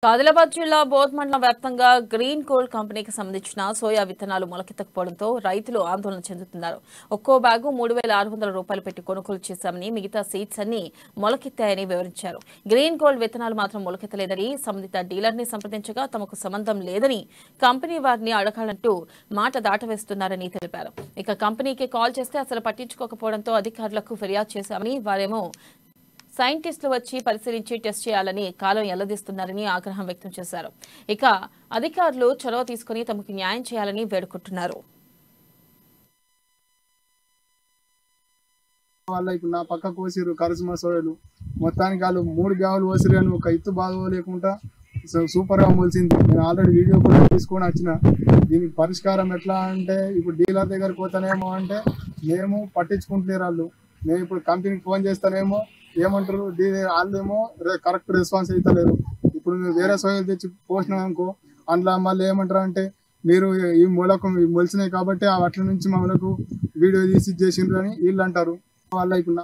ఆదిలాబాద్ జిల్లా బోధ్ మండలం వ్యాప్తంగా గ్రీన్ గోల్డ్ కంపెనీకి సంబంధించిన సోయా విత్తనాలు మొలకెత్తకపోవడంతో రైతులు ఆందోళన చెందుతున్నారు. ఒక్కో బ్యాగు 3,600 రూపాయలు పెట్టి కొనుగోలు చేశామని, మిగతా సీడ్స్ అన్ని మొలకెత్తాయని వివరించారు. గ్రీన్ గోల్డ్ విత్తనాలు మాత్రం మొలకెత్తలేదని, సంబంధిత డీలర్ని సంప్రదించగా తమకు సంబంధం లేదని, కంపెనీ వారిని అడగాలంటూ మాట దాటవేస్తున్నారని తెలిపారు. ఇక కంపెనీకి కాల్ చేస్తే అసలు పట్టించుకోకపోవడంతో అధికారులకు ఫిర్యాదు చేశామని, వారేమో సైంటిస్టులు వచ్చి పరిశీలించి టెస్ట్ చేయాలని కాలం ఎల్లదీస్తున్నారని ఆగ్రహం వ్యక్తం చేశారు. ఇక అధికారులు చొరవ తీసుకుని తమకు న్యాయం చేయాలని వేడుకుంటున్నారు. ఇప్పుడు నా పక్క కోసిరు కరిస్మా సోయలు మొత్తానికి వాళ్ళు 3 బ్యాగులు కోసిరు కానీ ఒక ఇత్తు బాగా లేకుండా సూపర్ గా మొలిసింది. నేను ఆల్రెడీ వీడియో కూడా తీసుకొని వచ్చిన. దీనికి పరిష్కారం ఎట్లా అంటే ఇప్పుడు డీలర్ దగ్గరికి పోతానేమో అంటే మేము పట్టించుకుంటున్నారు వాళ్ళు. నేను ఇప్పుడు కంపెనీకి ఫోన్ చేస్తానేమో ఏమంటారు, వాళ్ళేమో కరెక్ట్ రెస్పాన్స్ అవుతలేరు. ఇప్పుడు వేరే సోయలు తెచ్చి పోసినాం అనుకో, అందులో మళ్ళీ ఏమంటారు అంటే మీరు ఈ మూలకు మొలిసినాయి కాబట్టి అట్ల నుంచి మనకు వీడియో తీసి చేసిండ్రు అని వీళ్ళు అంటారు. వాళ్ళ ఇప్పుడు